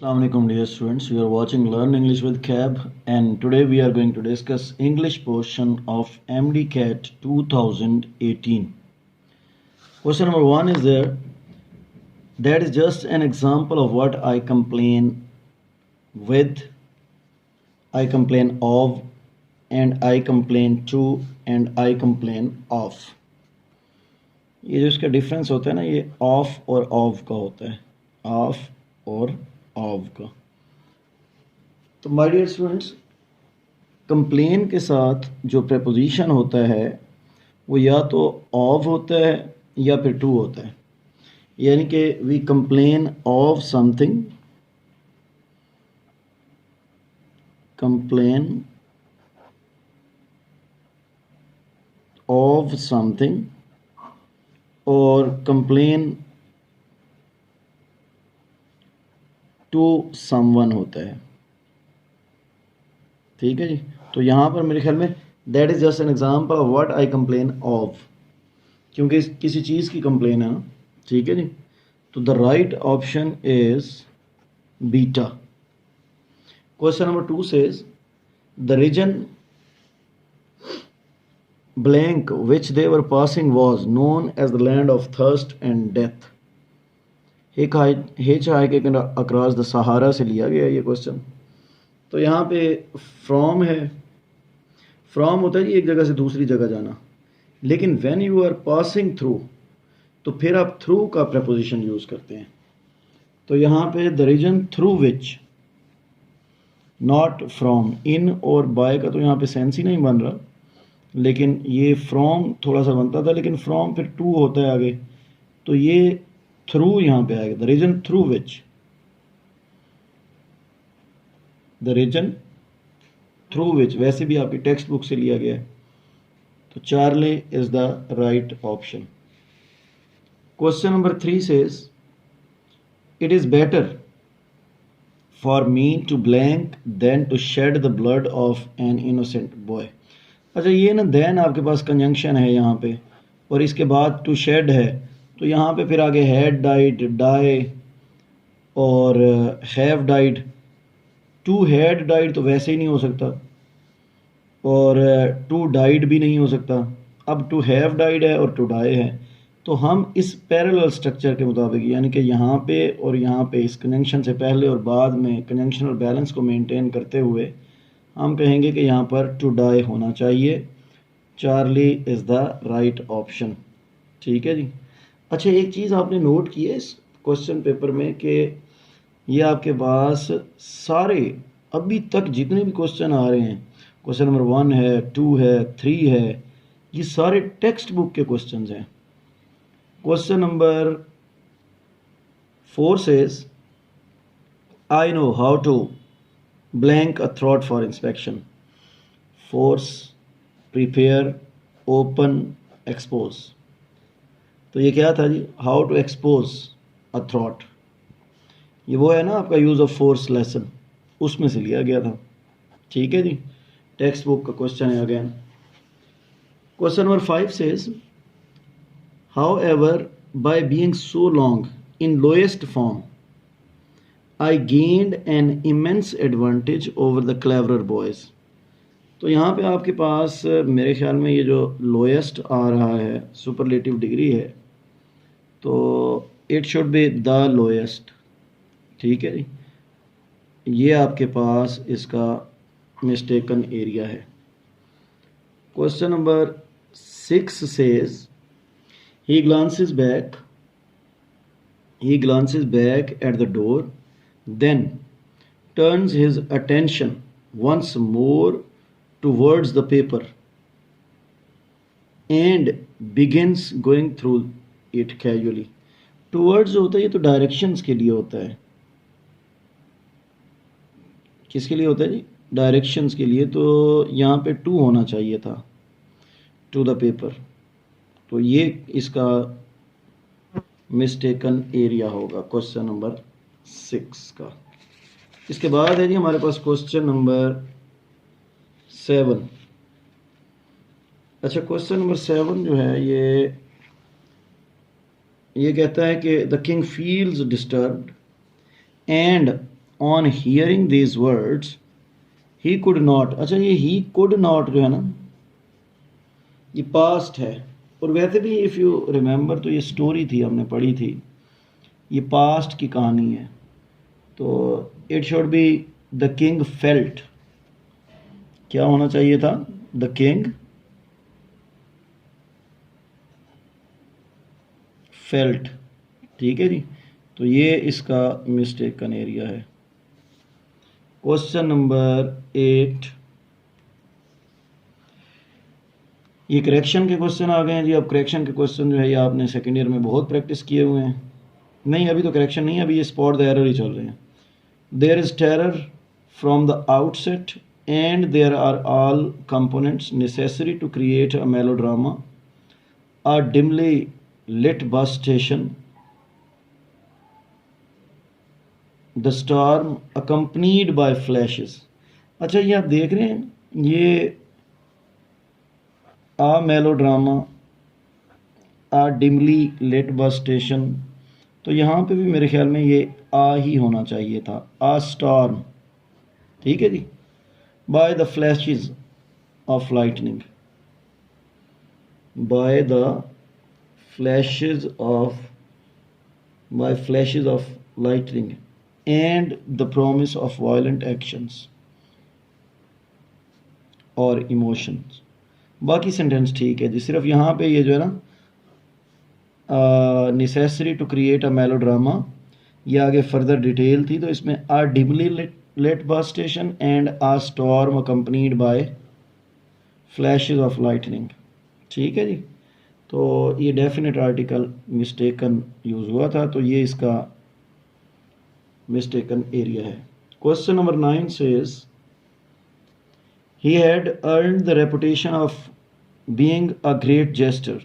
Assalamu alaikum dear students, you are watching Learn English with Cab, and today we are going to discuss English portion of MDCAT 2018. Question number 1 is there. That is just an example of what I complain with, I complain of, and I complain to, and I complain of. ये जो इसका difference होता है ना, ये of और of का होता है, ऑफ और ऑफ का। तो माय डियर स्टूडेंट्स, कंप्लेन के साथ जो प्रेपोजिशन होता है वो या तो ऑफ होता है या फिर टू होता है। यानी कि we complain of something, complain of something, और कंप्लेन टू समवन होता है। ठीक है जी। तो यहाँ पर मेरे ख्याल में that is just an example of what I complain of, क्योंकि किसी चीज़ की कंप्लेन है ना। ठीक है जी। तो the right option is beta. Question number 2 says the reason blank which they were passing was known as the land of thirst and death. hitchhiking across the Sahara से लिया गया ये क्वेश्चन। तो यहाँ पे फ्रॉम है, फ्रॉम होता है जी एक जगह से दूसरी जगह जाना, लेकिन when you are passing through तो फिर आप थ्रू का प्रेपोजिशन यूज करते हैं। तो यहाँ पे the reason through which, not from. In और बाय का तो यहाँ पे सेंस ही नहीं बन रहा, लेकिन ये फ्रॉम थोड़ा सा बनता था, लेकिन फ्रॉम फिर टू होता है आगे, तो ये थ्रू यहाँ पे आएगा। The reason through which, the reason through which वैसे भी आपकी टेक्स्ट बुक से लिया गया है। तो Charlie is the right option. Question number 3 says it is better for me to blank then to shed the blood of an innocent boy. अच्छा, ये ना देन आपके पास कंजंक्शन है यहाँ पे, और इसके बाद टू शेड है, तो यहाँ पे फिर आगे हैड डाइड, डाई और have died. To had died तो वैसे ही नहीं हो सकता, और टू डाइड भी नहीं हो सकता। अब टू हैव डाइड है और टू डाई है, तो हम इस पैरेलल स्ट्रक्चर के मुताबिक, यानी कि यहाँ पे और यहाँ पे इस कंजंक्शन से पहले और बाद में कंजंक्शनल बैलेंस को मेंटेन करते हुए हम कहेंगे कि यहाँ पर टू डाई होना चाहिए। Charlie is the right option. ठीक है जी। अच्छा, एक चीज़ आपने नोट की है इस क्वेश्चन पेपर में कि ये आपके पास सारे अभी तक जितने भी क्वेश्चन आ रहे हैं, क्वेश्चन नंबर 1 है, 2 है, 3 है, ये सारे टेक्स्ट बुक के क्वेश्चन हैं। Question number 4 says I know how to blank a throat for inspection. Force, prepare, open, expose. तो ये क्या था जी? How to expose a throat. ये वो है ना आपका यूज ऑफ फोर्स लेसन, उसमें से लिया गया था। ठीक है जी। टेक्स्ट बुक का क्वेश्चन है again. Question number 5 says however by being so long in lowest form I gained an immense advantage over the cleverer boys. तो यहाँ पे आपके पास मेरे ख्याल में ये जो लोएस्ट आ रहा है सुपरलेटिव डिग्री है, तो it should be the lowest. ठीक है जी। ये आपके पास इसका मिस्टेकन एरिया है। Question number 6 says he glances back at the door, then turns his attention once more towards the paper and begins going through it casually. Towards होता है ये तो डायरेक्शंस के लिए होता है। किसके लिए होता है जी? डायरेक्शंस के लिए। तो यहाँ पे टू होना चाहिए था, टू द पेपर। तो ये इसका मिस्टेकन एरिया होगा क्वेश्चन नंबर 6 का। इसके बाद है जी हमारे पास क्वेश्चन नंबर 7। अच्छा, क्वेश्चन नंबर 7 जो है ये कहता है कि the king feels disturbed and on hearing these words he could not. अच्छा, ये ही कुड नॉट जो है ना, ये पास्ट है। और वैसे भी इफ़ यू रिमेंबर तो ये स्टोरी थी, हमने पढ़ी थी, ये पास्ट की कहानी है। तो it should be the king felt. क्या होना चाहिए था? The king felt. ठीक है जी, तो ये इसका मिस्टेकन एरिया है। क्वेश्चन नंबर 8, ये करेक्शन के क्वेश्चन आ गए हैं जी। अब करेक्शन के क्वेश्चन जो है ये आपने सेकेंड ईयर में बहुत प्रैक्टिस किए हुए हैं। नहीं, अभी तो करेक्शन नहीं है, अभी ये स्पॉट द एरर ही चल रहे हैं। There is terror from the outset and there are all components necessary to create a melodrama, a dimly lit bus station, the storm accompanied by flashes। अच्छा, ये आप देख रहे हैं, ये आ मेलोड्रामा, आ डिमली लेट बस स्टेशन, तो यहाँ पे भी मेरे ख्याल में ये आ ही होना चाहिए था, आ स्टॉर्म। ठीक है जी, by the flashes of lightning, by the flashes of by flashes of lightning and the promise of violent actions और emotions। बाकी सेंटेंस ठीक है जी, सिर्फ यहाँ पे ये जो है ना necessary to create a melodrama, ये आगे फर्दर डिटेल थी, तो इसमें a dimly lit bus station and a storm accompanied by flashes of lightning. ठीक है जी, तो ये डेफिनेट आर्टिकल मिस्टेकन यूज़ हुआ था, तो ये इसका मिस्टेकन एरिया है। Question number 9 says he had earned the reputation of being a great jester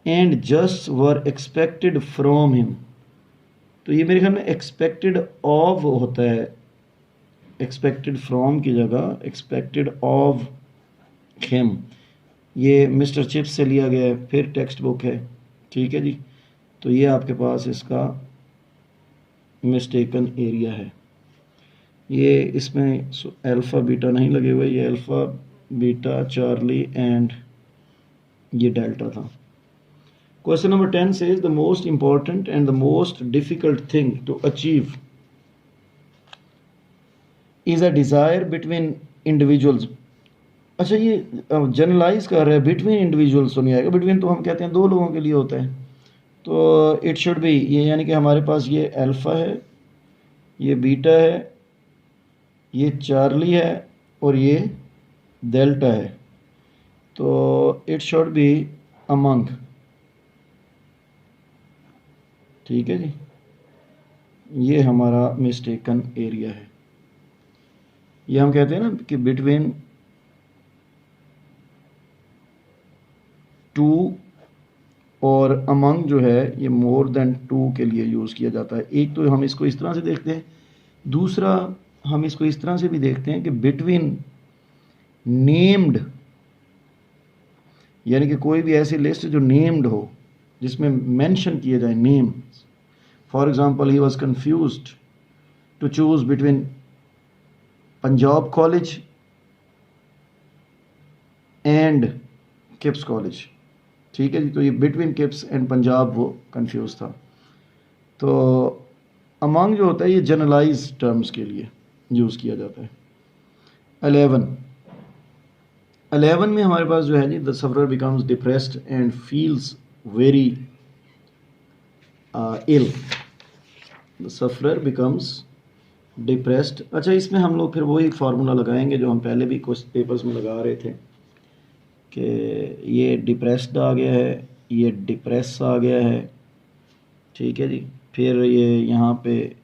and just were expected from him. तो ये मेरे ख्याल में एक्सपेक्टेड ऑफ होता है, एक्सपेक्टेड फ्रॉम की जगह एक्सपेक्टेड ऑफ हिम। ये मिस्टर चिप्स से लिया गया है, फिर टेक्स्ट बुक है। ठीक है जी, तो ये आपके पास इसका मिस्टेकन एरिया है। ये इसमें अल्फ़ा बीटा नहीं लगे हुए, ये अल्फ़ा बीटा चार्ली एंड ये डेल्टा था। Question number 10 says the most important and the most difficult thing to achieve is a desire between individuals. अच्छा, ये जनरलाइज कर रहा है, बिटवीन इंडिविजुअल्स तो नहीं आएगा, बिटवीन तो हम कहते हैं दो लोगों के लिए होता है, तो इट शुड बी ये, यानी कि हमारे पास ये अल्फ़ा है, ये बीटा है, ये चार्ली है और ये डेल्टा है, तो इट शुड बी अमंग। ठीक है जी, ये हमारा मिस्टेकन एरिया है। ये हम कहते हैं ना कि बिटवीन टू और अमंग जो है ये मोर देन टू के लिए यूज़ किया जाता है। एक तो हम इसको इस तरह से देखते हैं, दूसरा हम इसको इस तरह से भी देखते हैं कि बिटवीन नेम्ड, यानी कि कोई भी ऐसी लिस्ट जो नेम्ड हो, जिसमें मेंशन किए जाए name. For example, he was confused to choose between Punjab college and Kips college. ठीक है जी, तो ये बिटवीन किप्स एंड पंजाब वो कंफ्यूज था। तो अमंग जो होता है ये जनरलाइज टर्म्स के लिए यूज़ किया जाता है। 11 में हमारे पास जो है जी, the sufferer becomes depressed and feels very ill. The sufferer becomes depressed. अच्छा, इसमें हम लोग फिर वही फार्मूला लगाएंगे जो हम पहले भी कुछ पेपर्स में लगा रहे थे कि ये डिप्रेस्ड आ गया है, ये डिप्रेस आ गया है। ठीक है जी, फिर ये यहाँ पे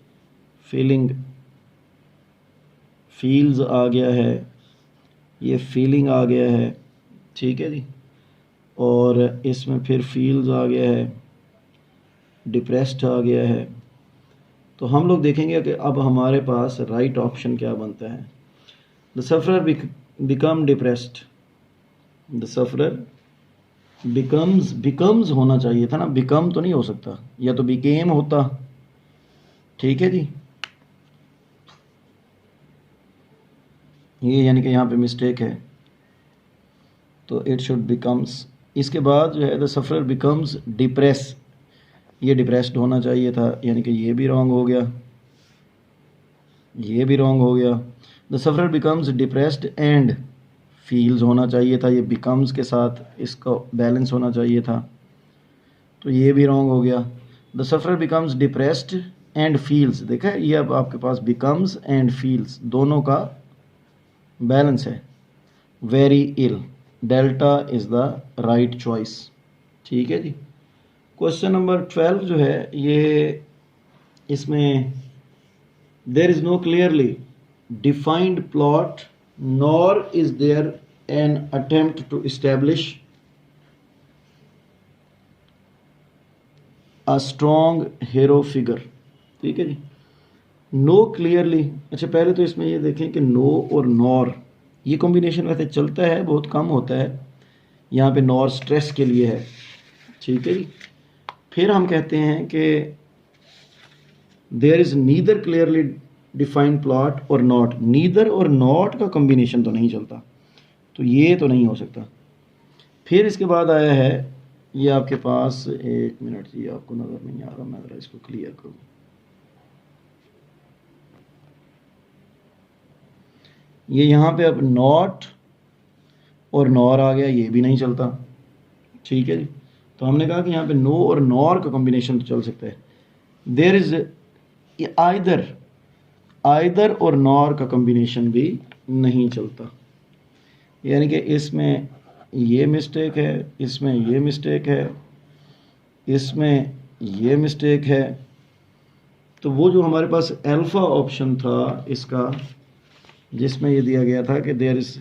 फील्स आ गया है, ये फीलिंग आ गया है। ठीक है जी, और इसमें फिर फील्स आ गया है, डिप्रेस्ड आ गया है। तो हम लोग देखेंगे कि अब हमारे पास राइट ऑप्शन क्या बनता है। The sufferer become depressed, the sufferer becomes होना चाहिए था ना, बिकम तो नहीं हो सकता, या तो बिकेम होता। ठीक है जी, ये यानी कि यहाँ पे मिस्टेक है, तो इट शुड बिकम्स। इसके बाद जो है द सफ़रर बिकम्स डिप्रेस, ये डिप्रेस्ड होना चाहिए था, यानी कि ये भी रॉन्ग हो गया, ये भी रॉन्ग हो गया। The sufferer becomes depressed and feels होना चाहिए था, ये बिकम्स के साथ इसका बैलेंस होना चाहिए था, तो ये भी रॉन्ग हो गया। The sufferer becomes depressed and feels, देखा है ये अब आपके पास बिकम्स एंड फील्स दोनों का बैलेंस है। Very ill, delta is the right choice. ठीक है जी। क्वेश्चन नंबर 12 जो है ये, इसमें there is no clearly defined plot nor is there an attempt to establish a strong hero figure. ठीक है जी। नो क्लियरली, अच्छा पहले तो इसमें ये देखें कि नो और नॉर ये कॉम्बिनेशन वैसे चलता है, बहुत कम होता है, यहाँ पे नॉर स्ट्रेस के लिए है। ठीक है जी। फिर हम कहते हैं कि there is neither clearly defined plot और नॉट, नीदर और नॉट का कॉम्बिनेशन तो नहीं चलता, तो ये तो नहीं हो सकता। फिर इसके बाद आया है ये आपके पास, एक मिनट जी आपको नज़र नहीं आ रहा, मैं ज़रा इसको क्लियर करूँ। ये यहाँ पे अब नॉट और नॉर आ गया, ये भी नहीं चलता। ठीक है जी। तो हमने कहा कि यहाँ पे नो और नॉर का कॉम्बिनेशन तो चल सकता है। देयर इज आइदर, आइदर और नॉर का कॉम्बिनेशन भी नहीं चलता, यानी कि इसमें ये मिस्टेक है, इसमें ये मिस्टेक है, इसमें ये मिस्टेक है। तो वो जो हमारे पास अल्फ़ा ऑप्शन था इसका, जिसमें ये दिया गया था कि there is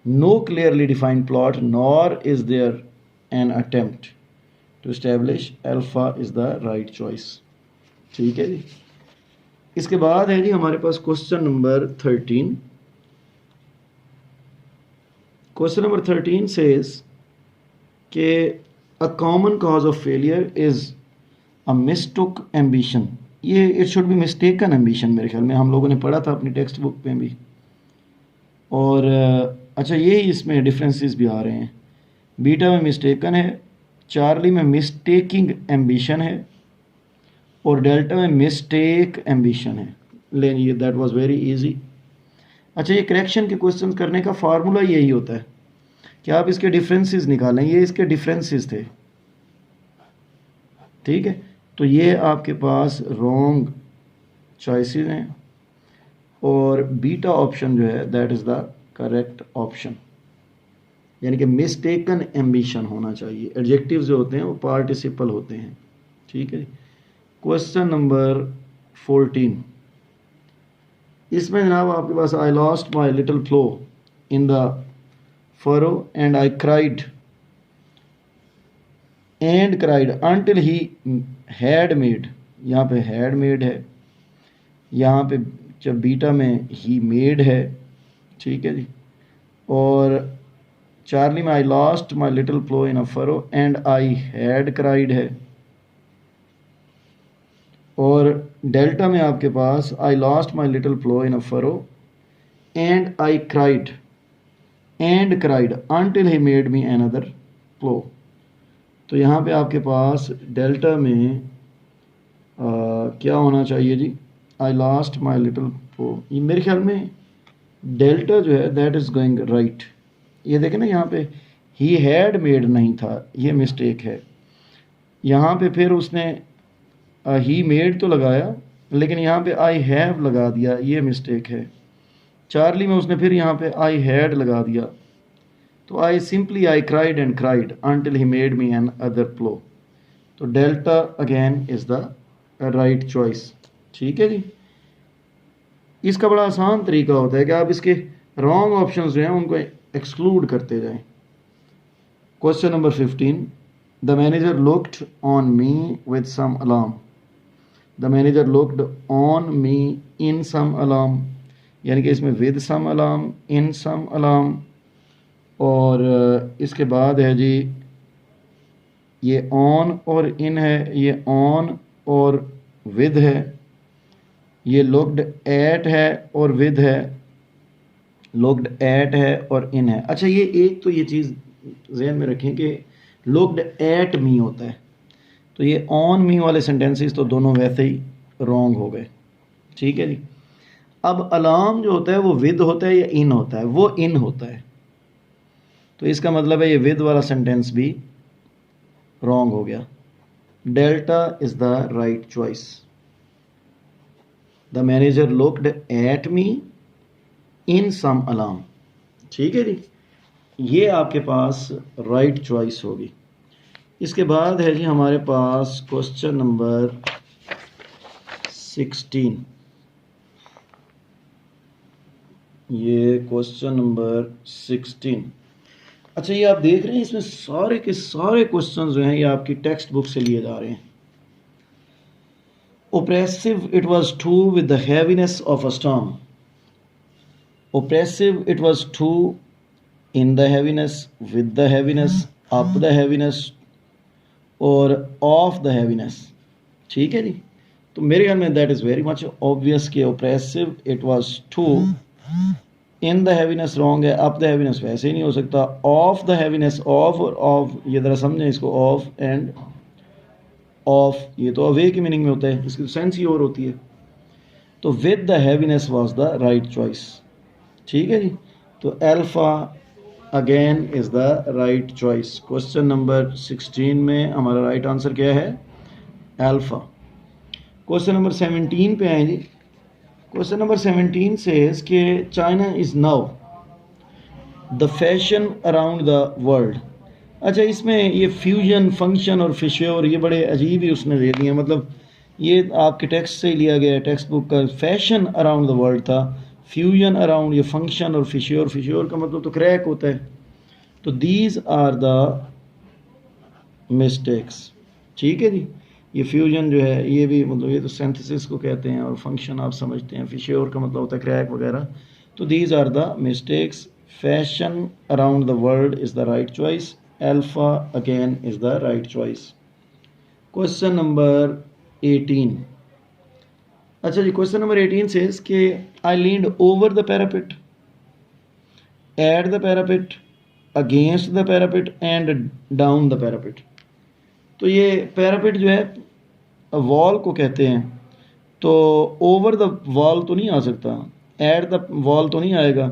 no clearly defined plot nor is there an attempt to establish, alpha is the right choice. ठीक है जी। इसके बाद है जी हमारे पास question number 13। Question number 13 says कि a common cause of failure is a mistook ambition. ये it should be mistaken ambition, मेरे ख्याल में हम लोगों ने पढ़ा था अपनी टेक्स्ट बुक में भी। और अच्छा ये इसमें डिफरेंसेस भी आ रहे हैं, बीटा में मिस्टेकन है, चार्ली में मिस्टेकिंग एम्बिशन है, और डेल्टा में मिस्टेक एम्बिशन है। लेकिन ये दैट वाज वेरी इजी। अच्छा ये करेक्शन के क्वेश्चन करने का फार्मूला यही होता है कि आप इसके डिफरेंसेस निकालें, ये इसके डिफरेंसेस थे। ठीक है, तो ये आपके पास रॉन्ग चॉइसेस हैं, और बीटा ऑप्शन जो है that is the correct option, यानी कि मिस्टेकन एम्बिशन होना चाहिए। एडजेक्टिव्स जो होते हैं वो पार्टिसिपल होते हैं। ठीक है। क्वेश्चन नंबर 14, इसमें जनाब आपके पास I lost my little flow in the furrow and I cried and cried until he had made, यहाँ पे हैड मेड है, यहाँ पे जब बीटा में ही मेड है। ठीक है जी। और चार्ली में I lost my little flow in a furrow and I had cried है, और डेल्टा में आपके पास I lost my little flow in a furrow and I cried until he made me another. तो यहाँ पे आपके पास डेल्टा में क्या होना चाहिए जी, I lost my little flow. ये मेरे ख्याल में डेल्टा जो है दैट इज़ गोइंग राइट। ये देखें ना, यहाँ पे ही हैड मेड नहीं था, ये मिस्टेक है। यहाँ पे फिर उसने ही मेड तो लगाया, लेकिन यहाँ पे आई हैव लगा दिया, ये मिस्टेक है। चार्ली में उसने फिर यहाँ पे आई हैड लगा दिया, तो I simply I cried and cried until he made me another flow. तो delta again is the right choice. ठीक है जी। इसका बड़ा आसान तरीका होता है कि आप इसके रॉन्ग ऑप्शंस जो हैं उनको एक्सक्लूड करते जाएं। Question number 15, the manager looked on me with some alarm. The manager looked on me in some alarm, यानी कि इसमें with some alarm, in some alarm, और इसके बाद है जी ये ऑन और इन है, ये ऑन और विद है, ये लुक्ड एट है और विद है, लुक्ड एट है और इन है। अच्छा, ये एक तो ये चीज़ जहन में रखें कि लुक्ड एट मी होता है, तो ये ऑन मी वाले सेंटेंसेस तो दोनों वैसे ही रॉन्ग हो गए। ठीक है जी। अब अलार्म जो होता है वो विद होता है या इन होता है? वो इन होता है, तो इसका मतलब है ये विद वाला सेंटेंस भी रॉन्ग हो गया। Delta is the right choice. The manager looked at me in some alarm. ठीक है जी, ये आपके पास राइट चॉइस होगी। इसके बाद है जी हमारे पास क्वेश्चन नंबर 16। ये क्वेश्चन नंबर 16। अच्छा, ये आप देख रहे हैं इसमें सारे के सारे क्वेश्चन जो हैं ये आपकी टेक्स्ट बुक से लिए जा रहे हैं। Oppressive it was too with the heaviness of a storm. Oppressive it was too in the heaviness, with the heaviness, up the heaviness और of the heaviness। ठीक है जी। तो मेरे ख्याल में that is very much obvious कि oppressive it was too in the heaviness wrong है, अप द हैवीनेस वैसे ही नहीं हो सकता, ऑफ द हैवीनेस, ऑफ और ऑफ ये ज़रा समझें इसको, ऑफ एंड ऑफ ये तो अवे की मीनिंग में होता है, इसकी सेंस ही और होती है। तो with the heaviness was the right choice. ठीक है जी। तो alpha again is the right choice. Question number 16 में हमारा राइट आंसर क्या है? अल्फा। क्वेश्चन नंबर 17 पे आए जी। क्वेश्चन नंबर 17 सेज कि China is now the fashion around the world. अच्छा, इसमें ये फ्यूजन, फंक्शन और फिश्योर ये बड़े अजीब ही उसने दे दिए, मतलब ये आपके टेक्स्ट से ही लिया गया है, टेक्स्ट बुक का। फैशन अराउंड द वर्ल्ड था, फ्यूजन अराउंड, ये फंक्शन और फिश्योर, फिश्योर का मतलब तो क्रैक होता है। तो दीज आर द मिस्टेक्स। ठीक है जी। ये फ्यूजन जो है ये भी मतलब ये तो सिंथेसिस को कहते हैं, और फंक्शन आप समझते हैं, फिश्योर का मतलब होता है क्रैक वगैरह। तो these are the mistakes. Fashion around the world is the right choice. Alpha again is the right choice. Question number 18। अच्छा जी, क्वेश्चन नंबर 18 सेज कि I leaned over the parapet, at the parapet, against the parapet and down the parapet. तो ये parapet जो है wall को कहते हैं, तो ओवर द वॉल तो नहीं आ सकता, एट द वॉल तो नहीं आएगा।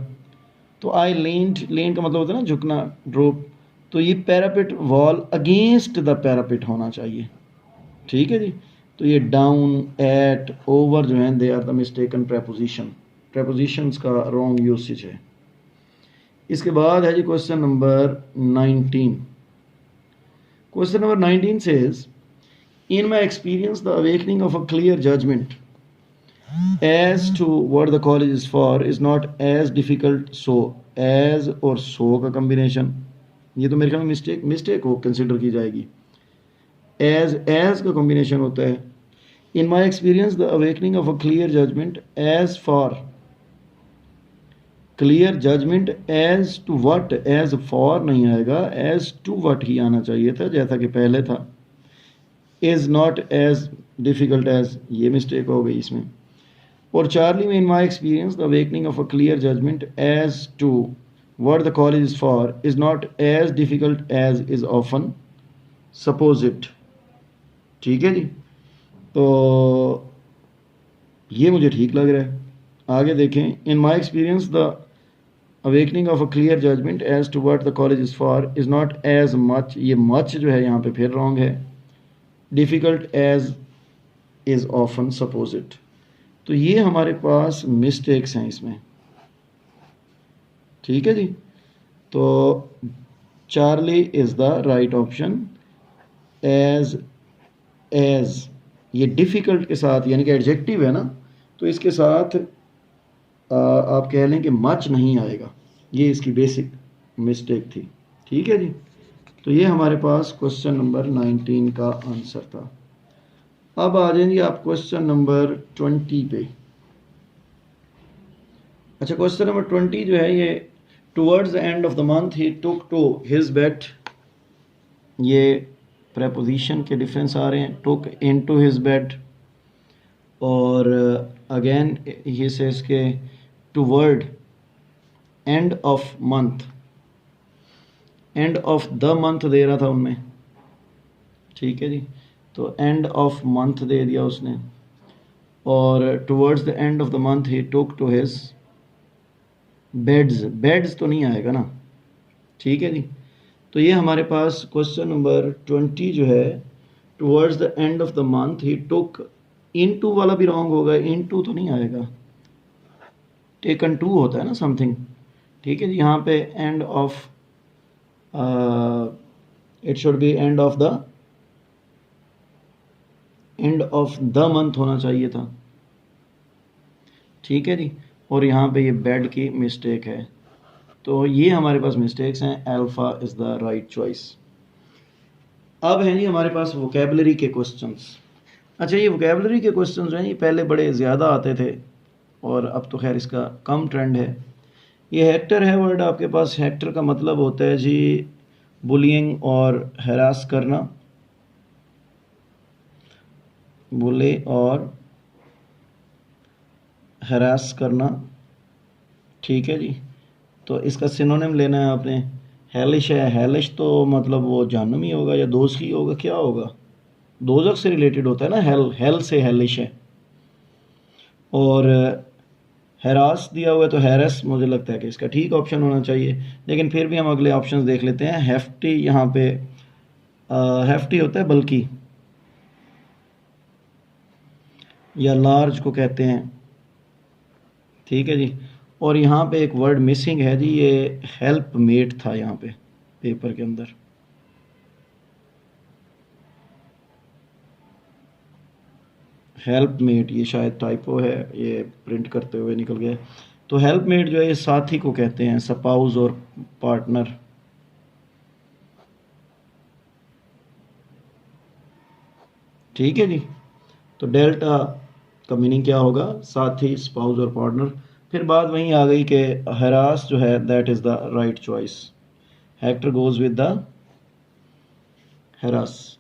तो आई लीन्ड, लीन का मतलब होता है ना झुकना, ड्रॉप। तो ये parapet wall against the parapet होना चाहिए। ठीक है जी। तो ये डाउन, एट, ओवर जो हैं they are the mistaken preposition. Prepositions का रॉन्ग यूसेज है। इसके बाद है जी question number 19। Question number 19 says, in my experience the awakening of a clear judgment as to what the college is for is not as difficult। so as और so का combination, ये तो मेरे ख्याल में मिस्टेक को कंसिडर की जाएगी। as का combination होता है। in my experience the awakening of a clear judgment as for, clear judgement as to what, as for नहीं आएगा, एज टू वट ही आना चाहिए था जैसा कि पहले था। Is not as difficult as, ये मिस्टेक हो गई इसमें। और चार्ली में in my experience the awakening of a clear judgement as to what the college is for is not as difficult as is often supposed. ठीक है जी। तो ये मुझे ठीक लग रहा है। आगे देखें, in my experience the awakening of a clear judgement as to what the college is for is not as much, ये मच जो है यहाँ पे फिर रॉन्ग है। Difficult as is often supposed. तो ये हमारे पास मिस्टेक्स हैं इसमें। ठीक है जी। तो Charlie is the right option. As ये डिफ़िकल्ट के साथ यानी कि एडजेक्टिव है ना, तो इसके साथ आप कह लें कि मच नहीं आएगा, ये इसकी बेसिक मिस्टेक थी। ठीक है जी। तो ये हमारे पास क्वेश्चन नंबर 19 का आंसर था। अब आ जाएंगे आप क्वेश्चन नंबर 20 पे। अच्छा, क्वेश्चन नंबर 20 जो है ये towards the end of the month he took to his bed, ये प्रेपोजिशन के डिफरेंस आ रहे हैं, टुक इनटू हिज बेड और अगेन ही सेज के toward end of month, end of the month दे रहा था उनमें, ठीक है जी। तो एंड ऑफ मंथ दे दिया उसने, और towards the end of the month he took to his beds, beds तो नहीं आएगा ना, ठीक है जी। तो ये हमारे पास क्वेश्चन नंबर 20 जो है, towards the end of the month he took, in to वाला भी रॉन्ग होगा, इन टू तो नहीं आएगा, टेकन टू होता है ना समथिंग, ठीक है जी। यहाँ पे end of, it should B and of the month होना चाहिए था, ठीक है जी। और यहाँ पे ये बेड की मिस्टेक है, तो ये हमारे पास मिस्टेक्स हैं, alpha is the right choice. अब हैं जी हमारे पास वोकेबलरी के क्वेश्चंस। अच्छा, ये वोकेबलरी के क्वेश्चंस जो हैं ये पहले बड़े ज़्यादा आते थे, और अब तो खैर इसका कम ट्रेंड है। ये हेक्टर है वर्ड आपके पास, हेक्टर का मतलब होता है जी बुलिंग और हैरास करना, बुले और हैरास करना, ठीक है जी। तो इसका सिनोनिम लेना है आपने, हेलिश है, हेलिश तो मतलब वो जहन्नमी होगा या दोज़खी होगा, क्या होगा, दोज़ख से रिलेटेड होता है ना, हेल, हेल से हेलिश है। और हैरास दिया हुआ है तो हैरस मुझे लगता है कि इसका ठीक ऑप्शन होना चाहिए, लेकिन फिर भी हम अगले ऑप्शंस देख लेते हैं। हेफ्टी, यहाँ पे हेफ्टी होता है बल्कि, या लार्ज को कहते हैं, ठीक है जी। और यहाँ पे एक वर्ड मिसिंग है जी, ये हेल्प मेट था यहाँ पे पेपर के अंदर, हेल्प मेट, ये शायद टाइपो है, ये प्रिंट करते हुए निकल गया। तो हेल्प मेट जो है ये साथी को कहते हैं, स्पाउस और पार्टनर, ठीक है जी। तो डेल्टा का मीनिंग क्या होगा, साथी, स्पाउस और पार्टनर। फिर बात वहीं आ गई कि हरास जो है that is the right choice, Hector goes with the harass.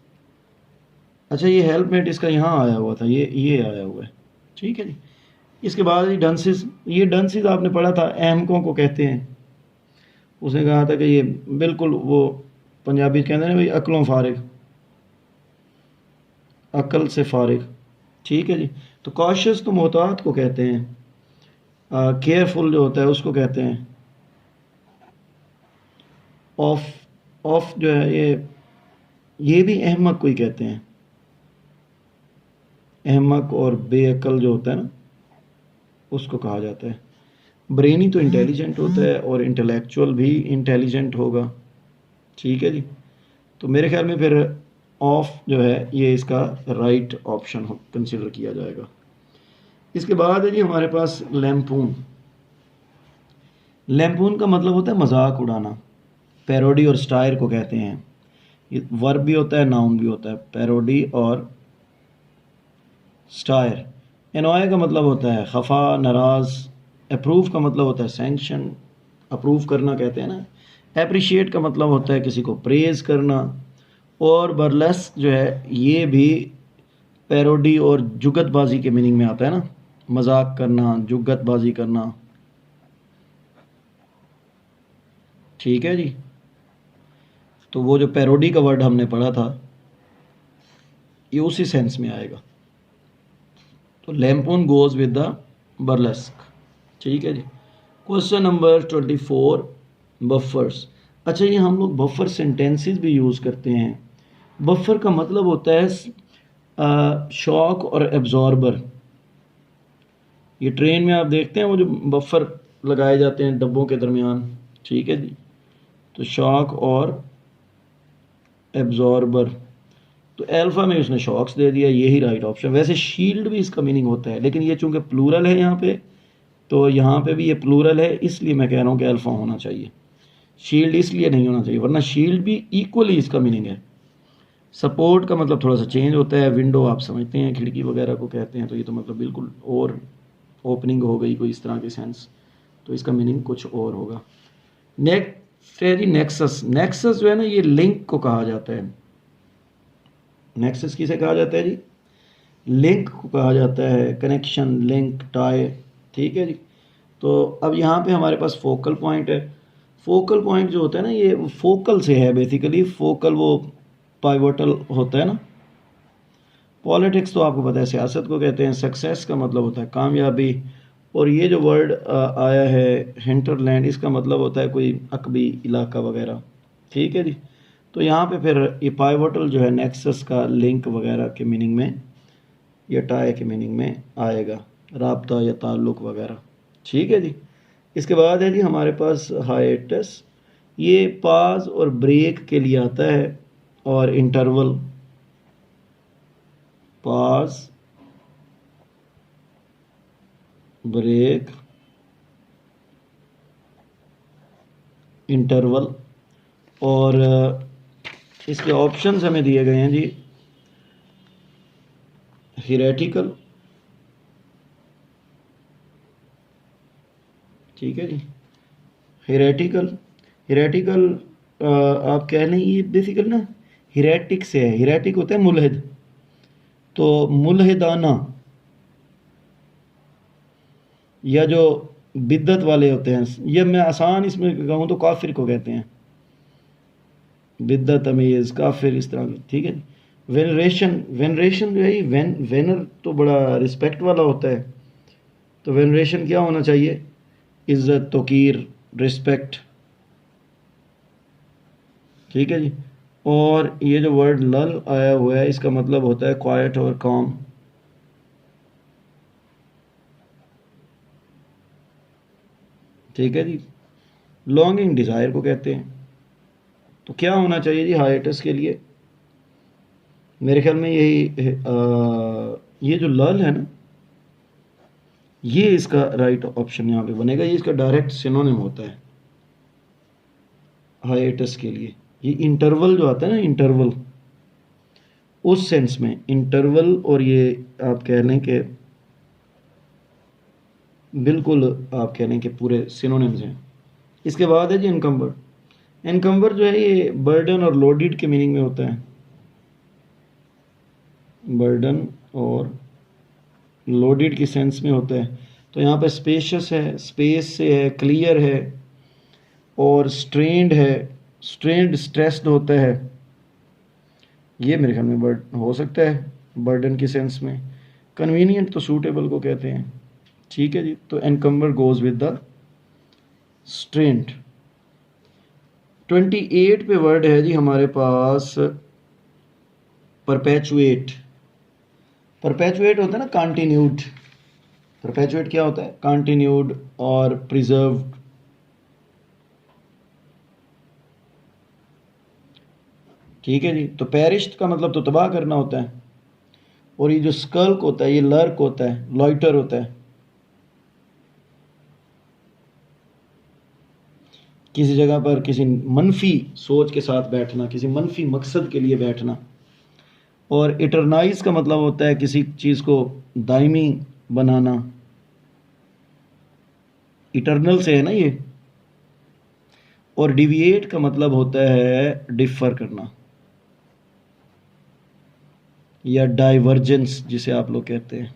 अच्छा, ये हेल्पमेट इसका यहाँ आया हुआ था, ये आया हुआ है, ठीक है जी। इसके बाद ये डंसिस, ये डंसिस आपने पढ़ा था, अहमकों को कहते हैं। उसने कहा था कि ये बिल्कुल वो पंजाबी कहते हैं भाई अकलों फारिग, अकल से फारिग, ठीक है जी। तो कॉशियस तो मोहतात को कहते हैं, केयरफुल जो होता है उसको कहते हैं, ऑफ, ऑफ जो है ये भी अहमक को ही कहते हैं, अहमक और बेअकल जो होता है ना उसको कहा जाता है। ब्रेनी तो इंटेलिजेंट होता है और इंटेलेक्चुअल भी इंटेलिजेंट होगा, ठीक है जी। तो मेरे ख्याल में फिर ऑफ जो है ये इसका राइट ऑप्शन कंसिडर किया जाएगा। इसके बाद है जी हमारे पास लैम्पून। लैम्पून का मतलब होता है मजाक उड़ाना, पैरोडी और स्टायर को कहते हैं। ये वर्ब भी होता है, नाउन भी होता है, पैरोडी और स्टायर। एनॉय का मतलब होता है खफा, नाराज़। अप्रूव का मतलब होता है सैंक्शन, अप्रूव करना कहते हैं ना। एप्रिशिएट का मतलब होता है किसी को प्रेज करना। और बर्लेस्क जो है ये भी पैरोडी और जुगतबाजी के मीनिंग में आता है ना, मजाक करना, जुगतबाजी करना, ठीक है जी। तो वो जो पैरोडी का वर्ड हमने पढ़ा था ये उसी सेंस में आएगा। तो लैम्पून गोज विद द बर्लेस्क, ठीक है जी। Question number 24, buffers. अच्छा, ये हम लोग बफर सेंटेंसेस भी यूज़ करते हैं। बफर का मतलब होता है शॉक और एब्जॉर्बर। ये ट्रेन में आप देखते हैं वो जो बफर लगाए जाते हैं डब्बों के दरमियान, ठीक है जी। तो शॉक और एब्जॉर्बर, तो अल्फा में उसने शॉक्स दे दिया, यही राइट ऑप्शन। वैसे शील्ड भी इसका मीनिंग होता है, लेकिन ये चूंकि प्लूरल है यहाँ पे, तो यहाँ पे भी ये प्लूरल है, इसलिए मैं कह रहा हूँ कि अल्फा होना चाहिए। शील्ड इसलिए नहीं होना चाहिए, वरना शील्ड भी इक्वली इसका मीनिंग है। सपोर्ट का मतलब थोड़ा सा चेंज होता है, विंडो आप समझते हैं खिड़की वगैरह को कहते हैं, तो ये तो मतलब बिल्कुल और ओपनिंग हो गई कोई इस तरह के सेंस, तो इसका मीनिंग कुछ और होगा। नेक्स्ट है जी नेक्सस। नेक्सस जो है ना ये लिंक को कहा जाता है। नेक्सस किसे कहा जाता है जी, लिंक को कहा जाता है, कनेक्शन, लिंक, टाई, ठीक है जी। तो अब यहाँ पे हमारे पास फोकल पॉइंट है। फोकल पॉइंट जो होता है ना, ये फोकल से है बेसिकली। फोकल वो पाइवोटल होता है ना। पॉलिटिक्स तो आपको पता है सियासत को कहते हैं। सक्सेस का मतलब होता है कामयाबी। और ये जो वर्ड आया है हिंटरलैंड, इसका मतलब होता है कोई अकबी इलाका वगैरह। ठीक है जी। तो यहाँ पे फिर ये पाइवोटल जो है नेक्सस का लिंक वगैरह के मीनिंग में या टाई के मीनिंग में आएगा, राब्ता या ताल्लुक़ वगैरह। ठीक है जी। इसके बाद है जी हमारे पास हाइएटस। ये पाज और ब्रेक के लिए आता है, और इंटरवल, पाज ब्रेक इंटरवल। और इसके ऑप्शंस हमें दिए गए हैं जी। हिरेटिकल, ठीक है जी। हिरेटिकल, हिरेटिकल आप कह लें ये बेसिकल ना हिरेटिक से है। हिरेटिक होता है मुल्हिद, तो मुल्हिदाना, या जो बिद्दत वाले होते हैं, ये मैं आसान इसमें कहूँ तो काफिर को कहते हैं। बिद्दत, तमीज़, काफिर, इस तरह की। ठीक है। वेनरेशन, वेनरेशन जो है ये वेनर तो बड़ा रिस्पेक्ट वाला होता है, तो वेनरेशन क्या होना चाहिए? इज़्ज़त, तौकीर, रिस्पेक्ट। ठीक है जी। और ये जो वर्ड लल आया हुआ है, इसका मतलब होता है क्वाइट और काम। ठीक है जी। लॉन्गिंग, डिज़ायर को कहते हैं। तो क्या होना चाहिए जी हाइएटस के लिए? मेरे ख्याल में यही ये जो लल है ना, ये इसका राइट ऑप्शन यहाँ पे बनेगा। ये इसका डायरेक्ट सिनोनिम होता है हाइएटस के लिए। ये इंटरवल जो आता है ना, इंटरवल, उस सेंस में इंटरवल, और ये आप कह लें कि बिल्कुल आप कह लें कि पूरे सिनोनिम्स हैं। इसके बाद है जी इनकम्बर। इनकम्बर जो है ये बर्डन और लोडेड के मीनिंग में होता है। बर्डन और लोडेड की सेंस में होता है। तो यहाँ पे स्पेशियस है, स्पेस से है, क्लियर है, और स्ट्रेन्ड है। स्ट्रेन्ड स्ट्रेस्ड होता है। ये मेरे ख्याल में बर्ड हो सकता है बर्डन की सेंस में। कन्वीनियंट तो सूटेबल को कहते हैं। ठीक है जी। तो एनकम्बर गोज विद द स्ट्रेन्ड। 28 पे वर्ड है जी हमारे पास परपेचुएट। परपेचुएट होता है ना कंटिन्यूड। परपेचुएट क्या होता है? कंटिन्यूड और प्रिजर्व्ड। ठीक है जी। तो पेरिश्ड का मतलब तो तबाह करना होता है। और ये जो स्कल्क होता है, ये लर्क होता है, लॉइटर होता है। किसी जगह पर किसी मनफी सोच के साथ बैठना, किसी मनफी मकसद के लिए बैठना। और इटरनाइज का मतलब होता है किसी चीज़ को दायमी बनाना। इटरनल से है ना ये। और डिविएट का मतलब होता है डिफर करना, या डाइवर्जेंस जिसे आप लोग कहते हैं,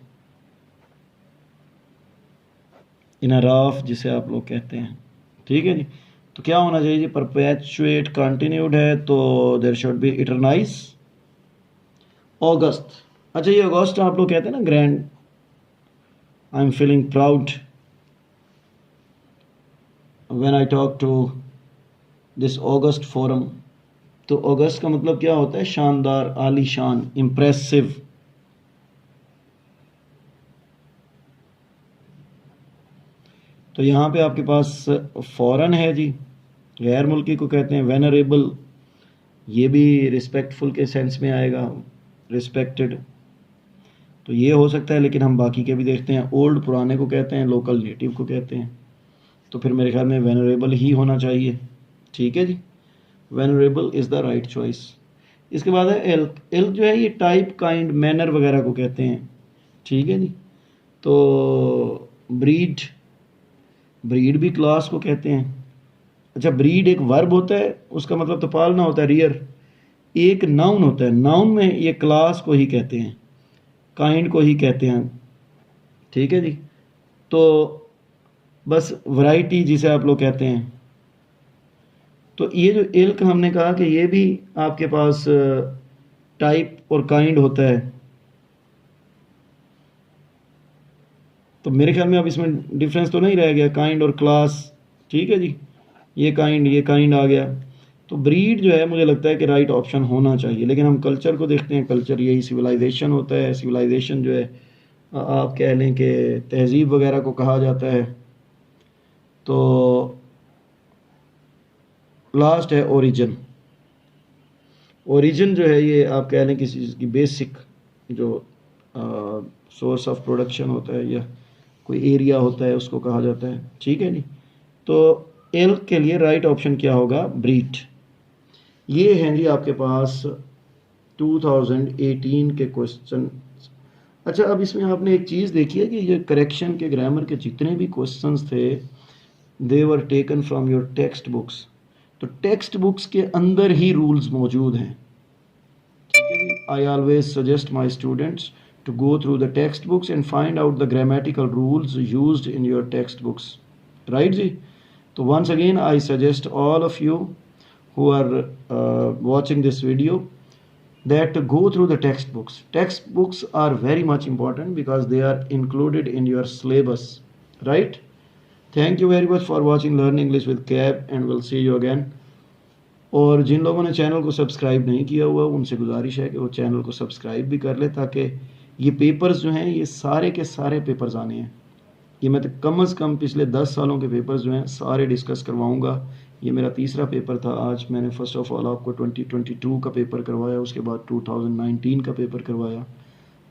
इनराफ जिसे आप लोग कहते हैं। ठीक है जी। तो क्या होना चाहिए जी? परपेचुएट कंटिन्यूड है, तो there should be eternise. August, अच्छा ये अगस्त आप लोग कहते हैं ना grand, I am feeling proud when I talk to this august forum. तो अगस्त का मतलब क्या होता है? शानदार, आलीशान, इम्प्रेसिव। तो यहाँ पे आपके पास फॉरेन है जी, गैर मुल्की को कहते हैं। वेनरेबल, ये भी रिस्पेक्टफुल के सेंस में आएगा, रिस्पेक्टेड। तो ये हो सकता है, लेकिन हम बाकी के भी देखते हैं। ओल्ड, पुराने को कहते हैं। लोकल, नेटिव को कहते हैं। तो फिर मेरे ख्याल में वेनरेबल ही होना चाहिए। ठीक है जी। Venerable is the right choice. इसके बाद है एल्क। एल्क जो है ये टाइप, काइंड, मैनर वगैरह को कहते हैं। ठीक है जी। तो ब्रीड, ब्रीड भी क्लास को कहते हैं। अच्छा, ब्रीड एक वर्ब होता है, उसका मतलब तो पालना होता है, रियर। एक नाउन होता है, नाउन में ये क्लास को ही कहते हैं, काइंड को ही कहते हैं। ठीक है जी। तो बस वैरायटी जिसे आप लोग कहते हैं। तो ये जो इल्क हमने कहा कि ये भी आपके पास टाइप और काइंड होता है। तो मेरे ख्याल में अब इसमें डिफरेंस तो नहीं रह गया, काइंड और क्लास। ठीक है जी, ये काइंड आ गया। तो ब्रीड जो है मुझे लगता है कि राइट ऑप्शन होना चाहिए। लेकिन हम कल्चर को देखते हैं, कल्चर यही सिविलाइजेशन होता है। सिविलाइजेशन जो है आप कह लें कि तहजीब वगैरह को कहा जाता है। तो लास्ट है ओरिजिन। ओरिजिन जो है ये आप कह लें किसी चीज़ की बेसिक जो सोर्स ऑफ प्रोडक्शन होता है या कोई एरिया होता है उसको कहा जाता है। ठीक है जी। तो एल्क के लिए राइट ऑप्शन क्या होगा? ब्रीड। ये हैं जी आपके पास 2018 के क्वेश्चन। अच्छा, अब इसमें आपने एक चीज़ देखी है कि ये करेक्शन के ग्रामर के जितने भी क्वेश्चंस थे they were taken from your text books. तो टेक्स्ट बुक्स के अंदर ही रूल्स मौजूद हैं। I always suggest my students to go through the textbooks and find out the grammatical rules used in your textbooks. Right ji? So once again I suggest all of you who are watching this video that go through the textbooks. Textbooks are very much important because they are included in your syllabus. Right? Thank you very much for watching Learn English with Cab, and we'll see you again. और जिन लोगों ने channel को subscribe नहीं किया हुआ उनसे गुजारिश है कि वो चैनल को सब्सक्राइब भी कर ले, ताकि ये पेपर्स जो हैं ये सारे के सारे पेपर्स आने हैं। ये मैं तो कम से कम पिछले 10 सालों के पेपर्स जो हैं सारे डिस्कस करवाऊंगा। ये मेरा तीसरा पेपर था। आज मैंने फर्स्ट ऑफ ऑल आपको 2022 का पेपर करवाया, उसके बाद 2019 का पेपर करवाया,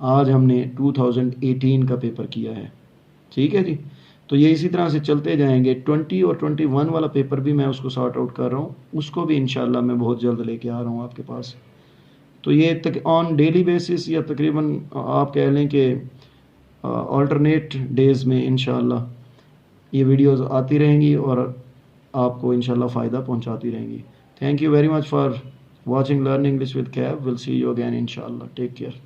आज हमने 2018 का पेपर किया है। ठीक है जी। तो ये इसी तरह से चलते जाएंगे। 20 और 21 वाला पेपर भी मैं उसको सॉर्ट आउट कर रहा हूँ, उसको भी इंशाल्लाह मैं बहुत जल्द लेके आ रहा हूँ आपके पास। तो ये ऑन डेली बेसिस या तकरीबन आप कह लें कि अल्टरनेट डेज़ में इंशाल्लाह ये वीडियोस आती रहेंगी और आपको इंशाल्लाह फ़ायदा पहुँचाती रहेंगी। Thank you very much for watching learn English with Cab. Will see you again इंशाल्लाह। Take care.